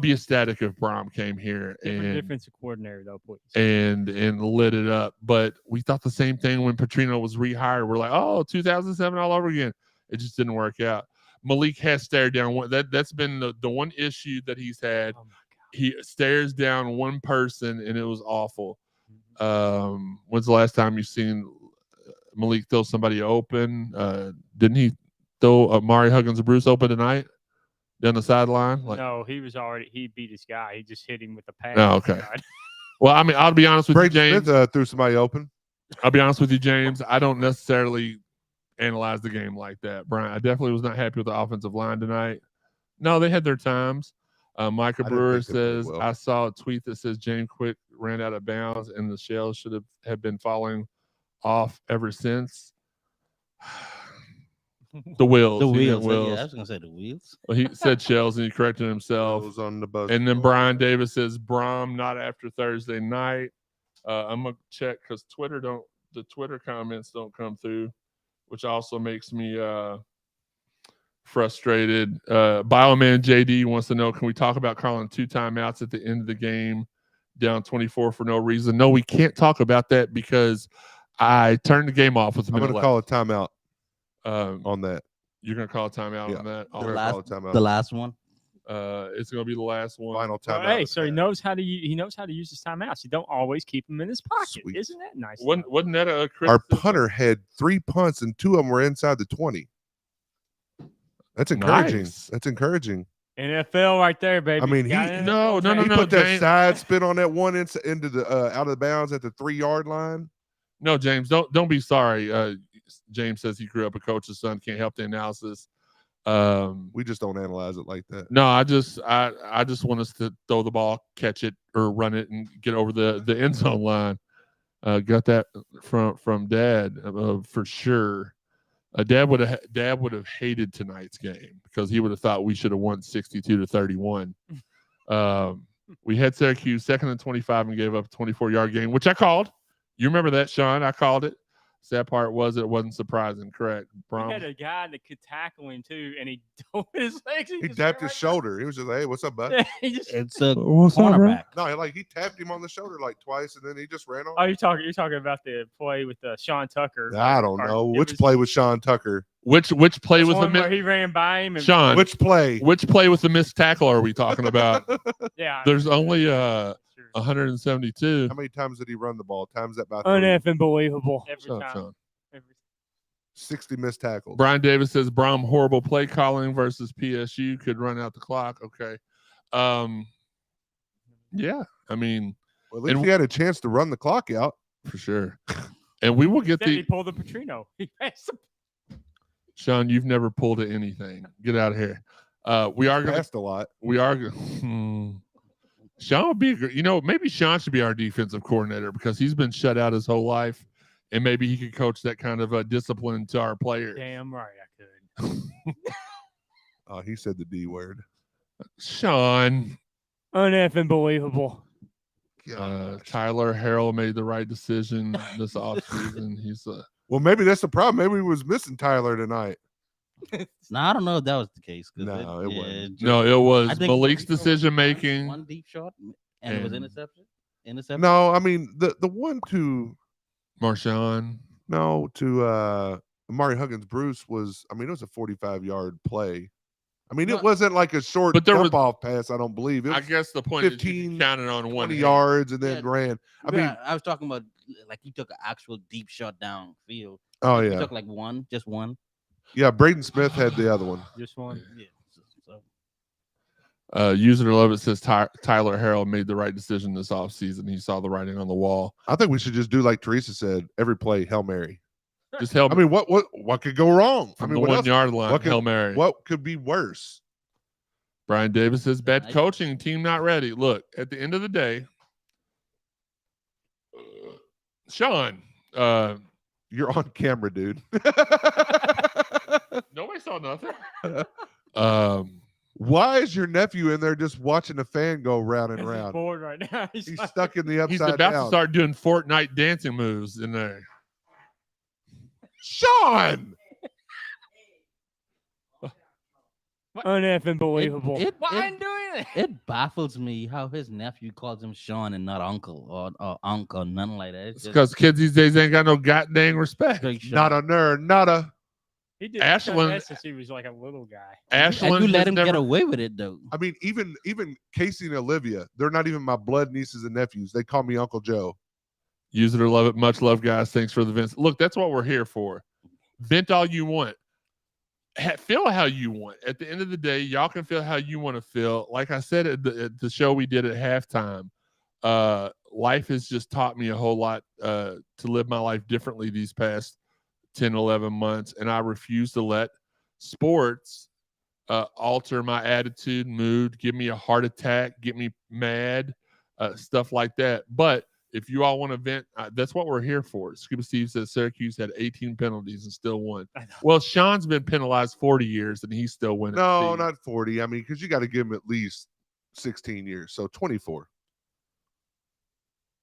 be ecstatic if Brom came here and defensive coordinator though, please, and lit it up. But we thought the same thing when Petrino was rehired. We're like, 2007 all over again. It just didn't work out. Malik has stared down one. That's been the one issue that he's had. Oh, he stares down one person, and it was awful. When's the last time you've seen Malik throw somebody open? Didn't he throw Amari Huggins and Bruce open tonight down the sideline? No, he beat his guy. He just hit him with the pass. Oh, okay. Well, I mean, I'll be honest with you, James. Smith, threw somebody open. I'll be honest with you, James. I don't necessarily analyze the game like that, Brian. I definitely was not happy with the offensive line tonight. No, they had their times. Micah Brewer says, I saw a tweet that says James Quick ran out of bounds and the shells should have been falling off ever since. The wheels. Yeah, I was going to say the wheels. Well, he said shells and he corrected himself. On the bus. And then Brian Davis says Brom not after Thursday night. I'm going to check because the Twitter comments don't come through, which also makes me frustrated. Bioman JD wants to know, can we talk about calling 2 timeouts at the end of the game, down 24 for no reason? No, we can't talk about that because I turned the game off with a minute left. I'm going to call a timeout on that. You're going to call a timeout on that? The last one? It's going to be the last one. Final timeout. Hey, so he knows how to use his timeouts. You don't always keep them in his pocket. Sweet. Isn't that nice? Wasn't that a criticism? Our punter had 3 punts and 2 of them were inside the 20. That's encouraging. Nice. That's encouraging. NFL right there, baby. I mean, he put that side spin on that one into the out of the bounds at the 3-yard line. No, James, don't be sorry. James says he grew up a coach's son. Can't help the analysis. We just don't analyze it like that. No, I just want us to throw the ball, catch it, or run it and get over the end zone line. Got that from Dad for sure. Dad would have hated tonight's game because he would have thought we should have won 62-31. We had Syracuse 2nd and 25 and gave up a 24-yard game, which I called. You remember that, Shawn? I called it. Sad part was it wasn't surprising. Correct. He had a guy that could tackle him too, and he dove his legs. He tapped his shoulder. He was just like, "Hey, what's up, bud?" It's a cornerback. No, he tapped him on the shoulder like twice, and then he just ran on. Oh, you're talking about the play with Sean Tucker. I don't know which play with Sean Tucker. Which play with the where he ran by him. And Shawn, which play with the missed tackle are we talking about? Yeah, there's only 172. How many times did he run the ball? Times that by unbelievable. Every time. Shawn. 60 missed tackles. Brian Davis says Brom horrible play calling versus PSU could run out the clock. Okay. Yeah. I mean, Well, at least he had a chance to run the clock out. For sure. And we will get Then he the pulled the Petrino. He passed him. Shawn, you've never pulled at anything. Get out of here. We are going Passed a lot. Shawn would be, maybe Shawn should be our defensive coordinator because he's been shut out his whole life, and maybe he could coach that kind of discipline to our players. Damn right I could. Oh, he said the D word. Shawn. Uneffing believable. Tyler Harrell made the right decision this offseason. He's well, maybe that's the problem. Maybe we was missing Tyler tonight. No, I don't know if that was the case. No, it wasn't. No, it was I think Malik's decision making. One deep shot, and it was interception. No, I mean the one to Marshawn. No, to Amari Huggins Bruce was. I mean, it was a 45-yard play. I mean, it wasn't like a short dump off pass. I don't believe it. I guess the point 15, is counted on 20 yards and then ran. I mean, I was talking about like he took an actual deep shot downfield. Oh He yeah, took like just one. yeah. Braden Smith had the other one. Just one. Yeah. So. User Love It says Tyler Harrell made the right decision this offseason. He saw the writing on the wall. I think we should just do like Teresa said. Every play, Hail Mary. Just Hail. I mean, what could go wrong? From I mean, the 1 yard line, Hail Mary. What could be worse? Brian Davis says bad coaching, team not ready. Look, at the end of the day, Shawn, you're on camera, dude. Nobody saw nothing. Why is your nephew in there just watching a fan go round and round? He's bored right now. He's stuck in the upside He's about down. to start doing Fortnite dancing moves in there. Shawn! Uneffing believable. Why I'm doing it? It baffles me how his nephew calls him Shawn and not uncle or uncle, nothing like that. It's because kids these days ain't got no goddamn respect. Not a nerd, not a. He did Ashland since he was like a little guy. Ashland, and you let him get away with it though. I mean, even Casey and Olivia, they're not even my blood nieces and nephews. They call me Uncle Joe. Use it or love it. Much love, guys. Thanks for the vents. Look, that's what we're here for. Vent all you want. Feel how you want. At the end of the day, y'all can feel how you want to feel. Like I said at the show we did at halftime, life has just taught me a whole lot to live my life differently these past 10, 11 months, and I refuse to let sports alter my attitude, mood, give me a heart attack, get me mad, stuff like that. But if you all want to vent, that's what we're here for. Scuba Steve says Syracuse had 18 penalties and still won. Well, Shawn's been penalized 40 years and he's still winning. No, not 40. I mean, because you got to give him at least 16 years. So 24.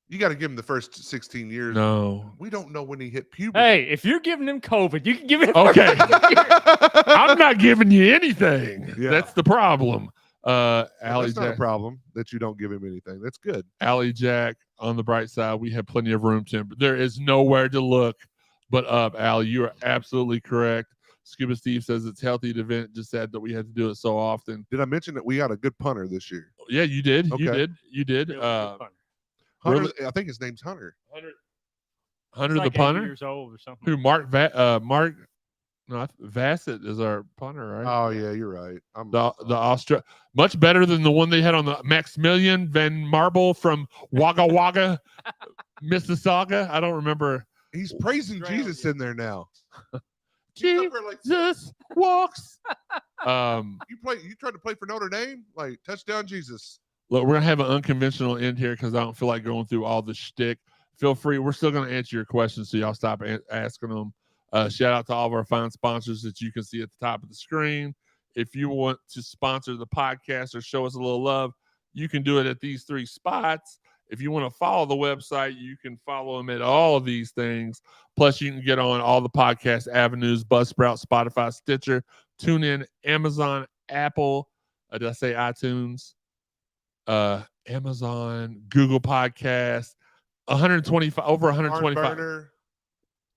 You got to give him the first 16 years. No. We don't know when he hit puberty. Hey, if you're giving him COVID, you can give him. Okay. I'm not giving you anything. Yeah. That's the problem. That's Allie not a Jack, problem that you don't give him anything. That's good. Allie Jack, on the bright side, we have plenty of room to. There is nowhere to look but up, Allie. You are absolutely correct. Scuba Steve says it's healthy to vent. Just said that we had to do it so often. Did I mention that we had a good punter this year? Yeah, you did. Okay. You did. Hunter, Really? I think his name's Hunter. Hunter like the punter. 80 years old or something. Who Mark Vassett is our punter, right? Oh yeah, you're right. The much better than the one they had on the Maximilian Van Marble from Wagga Wagga, Mississauga. I don't remember. He's praising Jesus in there now. Jesus walks. You tried to play for Notre Dame, like touchdown Jesus. Look, we're gonna have an unconventional end here because I don't feel like going through all the shtick. Feel free. We're still gonna answer your questions, so y'all stop asking them. Shout out to all of our fine sponsors that you can see at the top of the screen. If you want to sponsor the podcast or show us a little love, you can do it at these 3 spots. If you want to follow the website, you can follow them at all of these things. Plus, you can get on all the podcast avenues: Buzzsprout, Spotify, Stitcher, TuneIn, Amazon, Apple. Did I say iTunes? Amazon, Google Podcast, 125, over 125.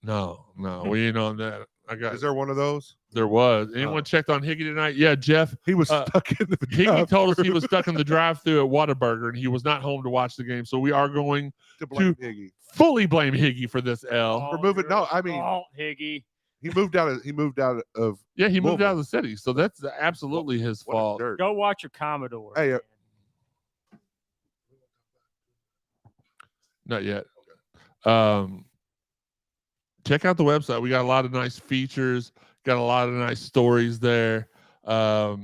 No, we ain't on that. Is there one of those? There was. Anyone checked on Higgy tonight? Yeah, Jeff. He was stuck in the Higgy told us he was stuck in the drive-thru at Whataburger and he was not home to watch the game. So we are going to fully blame Higgy for this L. For moving. No, I mean, Higgy. He moved out of. Yeah, he moved out of the city. So that's absolutely his fault. Go watch your Commodore. Hey, Not yet. Check out the website. We got a lot of nice features. Got a lot of nice stories there. Yeah,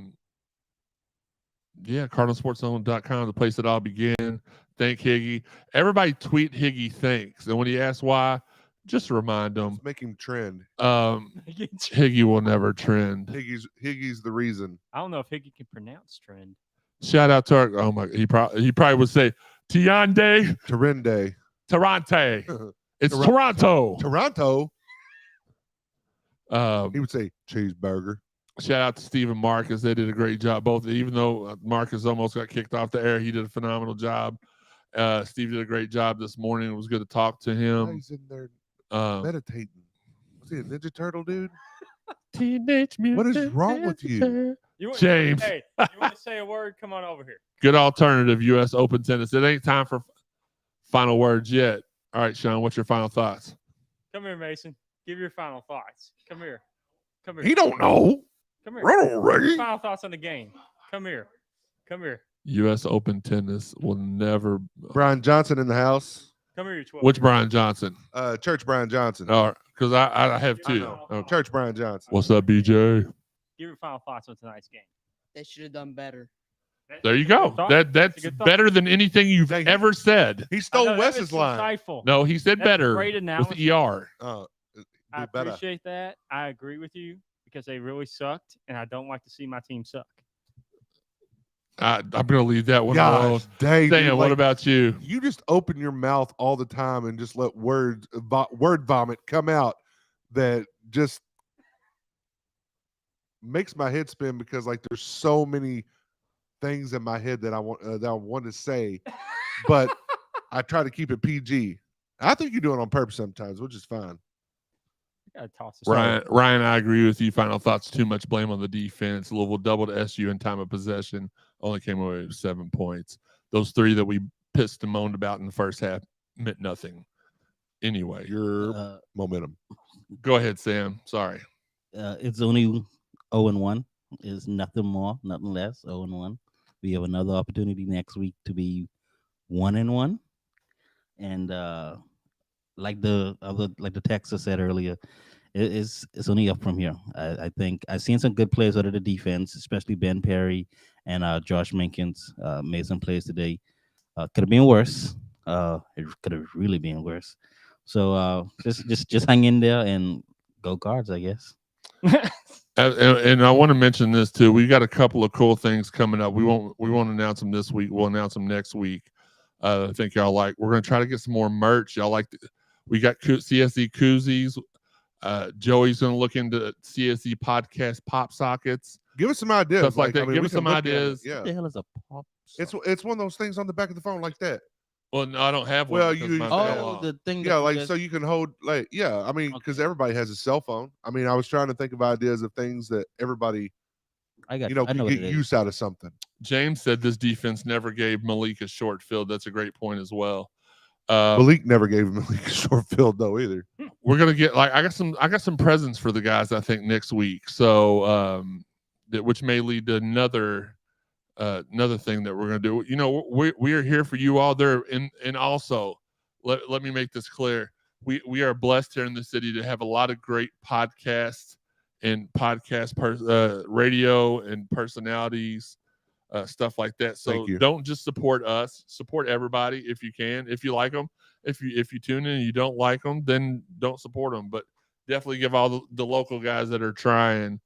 cardinalsportszone.com, the place it all began. Thank Higgy. Everybody tweet Higgy thanks. And when he asks why, just remind him. Let's make him trend. Higgy will never trend. Higgy's the reason. I don't know if Higgy can pronounce trend. Shout out to our, he probably would say Tiande. Terende. Toronto. It's Toronto. Toronto. He He would say cheeseburger. Shout out to Steve and Marcus. They did a great job. Both, even though Marcus almost got kicked off the air, he did a phenomenal job. Steve did a great job this morning. It was good to talk to him. He's in there meditating. Was he a Ninja Turtle dude? Teenage Mutant What is wrong with you? James. Hey, you want to say a word? Come on over here. Good alternative, U.S. Open tennis. It ain't time for final words yet. All right, Shawn, what's your final thoughts? Come here, Mason. Give your final thoughts. Come here. Come here. He don't know. Come here. Run already. Final thoughts on the game. Come here. Come here. U.S. Open tennis will never. Brian Johnson in the house. Come here, you 12. Which Brian Johnson? Church Brian Johnson. Because I have I two. know. Okay. Church Brian Johnson. What's up, BJ? Give your final thoughts on tonight's game. They should have done better. There you go. Good thought. That's That's a good thought. better than anything you've Thank you. ever said. He I stole know, that Wes's was line. insightful. No, he said That's better great with analysis. ER. I better. appreciate that. I agree with you because they really sucked, and I don't like to see my team suck. I'm going to leave that one Gosh, alone. dang, Dan, dude, what like, about you? you just open your mouth all the time and just let word vomit come out that just makes my head spin because like there's so many things in my head that I want to say, but I try to keep it PG. I think you do it on purpose sometimes, which is fine. I gotta toss this. Ryan, I agree with you. Final thoughts, too much blame on the defense. Louisville doubled SU in time of possession, only came away with 7 points. Those three that we pissed and moaned about in the first half meant nothing. Anyway, Your momentum. go ahead, Sam. Sorry. It's only 0-1. Is nothing more, nothing less. 0-1. We have another opportunity next week to be 1-1. And like the texter said earlier, it's only up from here. I think I've seen some good plays out of the defense, especially Ben Perry and Josh Minkins made some plays today. Could have been worse. It could have really been worse. So just hang in there and go Cards, I guess. And I want to mention this too. We got a couple of cool things coming up. We won't announce them this week. We'll announce them next week. I think y'all like. We're gonna try to get some more merch. Y'all like. We got CSZ koozies. Joey's gonna look into CSZ podcast pop sockets. Give us some ideas. Stuff like that. I mean, Give we us can some look at it. ideas. Yeah. What the hell is a pop? It's one of those things on the back of the phone like that. Well, no, I don't have one. Well, because you- mine Oh, fell off. the thing. Yeah, that like you so you can hold like I mean because Okay. everybody has a cell phone. I mean, I was trying to think of ideas of things that everybody I got. you know I can know what get it is. use out of something. James said this defense never gave Malik a short field. That's a great point as well. Malik never gave him a short field though either. We're gonna get I got some presents for the guys I think next week. So which may lead to another thing that we're gonna do. You know, we are here for you all there, and also let me make this clear. We are blessed here in the city to have a lot of great podcasts and radio and personalities, stuff like that. So Thank you. don't just support us, support everybody if you can. If you like them, if you tune in and you don't like them, then don't support them. But definitely give all the local guys that are trying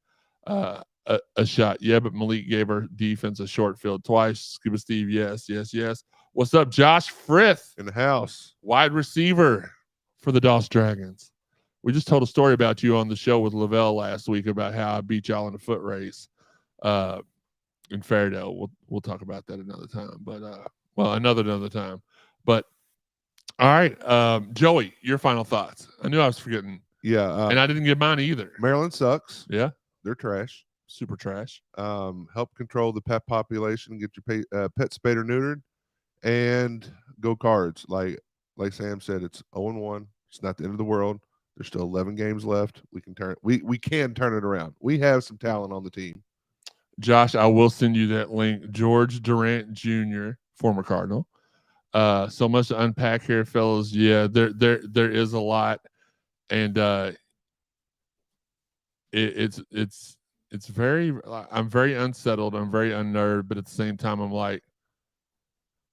a shot. Yeah, but Malik gave our defense a short field twice. Scuba Steve, yes. What's up, Josh Frith, In the house. wide receiver for the Doss Dragons? We just told a story about you on the show with Lavelle last week about how I beat y'all in a foot race in Fairdale. We'll talk about that another time. But another time. But all right, Joey, your final thoughts. I knew I was forgetting, Yeah. and I didn't get mine either. Maryland sucks. Yeah, They're trash. super trash. Help control the pet population, get your pet spayed or neutered, and go Cards. Like Sam said, it's 0-1. It's not the end of the world. There's still 11 games left. We can turn it around. We have some talent on the team. Josh, I will send you that link. George Durant Jr., former Cardinal, So much to unpack here, fellas. Yeah, there is a lot, and it's very. I'm very unsettled. I'm very unnerved, but at the same time, I'm like,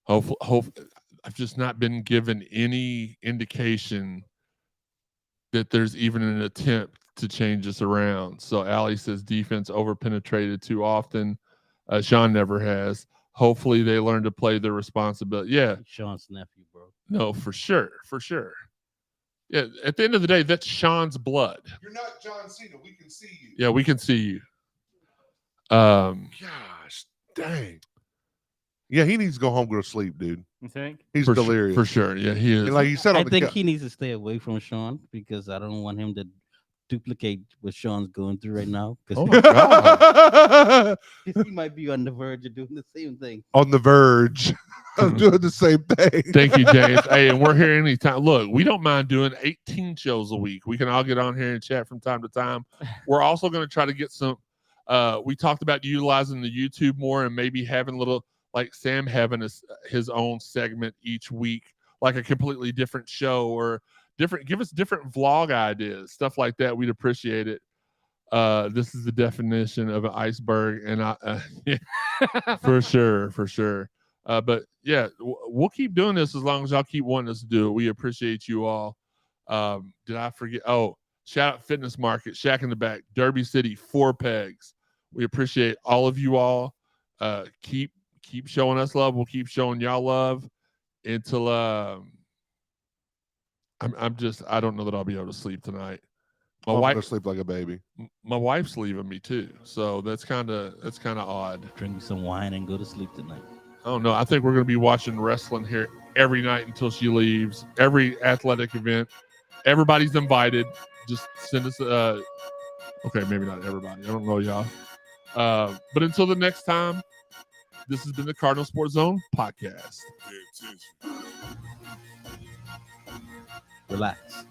hope. I've just not been given any indication that there's even an attempt to change this around. So Allie says defense over-penetrated too often. Shawn never has. Hopefully they learn to play their responsibility. Yeah. Shawn's nephew, bro. No, for sure. Yeah, at the end of the day, that's Shawn's blood. You're not John Cena. We can see you. Yeah, we can see you. Gosh, dang. Yeah, he needs to go home, go to sleep, dude. You think? He's for delirious. For sure. Yeah, he is. And like you said, I on the think he needs to stay away from Shawn because I don't want him to duplicate what Shawn's going through right now. Oh my God. He might be on the verge of doing the same thing. On the verge of doing the same thing. Thank you, James. Hey, and we're here anytime. Look, we don't mind doing 18 shows a week. We can all get on here and chat from time to time. We're also going to try to get some. We talked about utilizing the YouTube more and maybe having a little, like Sam having his own segment each week, like a completely different show or different. Give us different vlog ideas, stuff like that. We'd appreciate it. This is the definition of an iceberg, and for sure. But yeah, we'll keep doing this as long as y'all keep wanting us to do it. We appreciate you all. Did I forget? Oh, shout out Fitness Market, Shack in the Back, Derby City, 4 Pegs. We appreciate all of you all. Keep showing us love. We'll keep showing y'all love until I don't know that I'll be able to sleep tonight. I'm gonna sleep like a baby. My wife's leaving me too, so that's kind of odd. Drink some wine and go to sleep tonight. Oh no, I think we're going to be watching wrestling here every night until she leaves. Every athletic event, everybody's invited. Just send us okay, maybe not everybody. I don't know y'all. But until the next time, this has been the Cardinal Sports Zone podcast. Relax.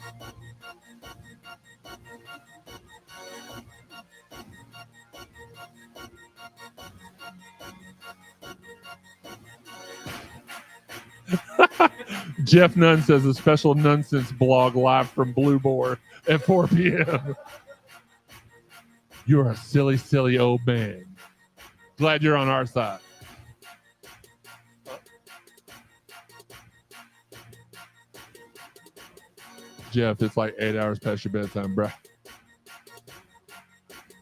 Jeff Nunn says a special nonsense blog live from Blue Boar at 4 p.m. You're a silly, silly old man. Glad you're on our side. Jeff, it's like 8 hours past your bedtime, bruh.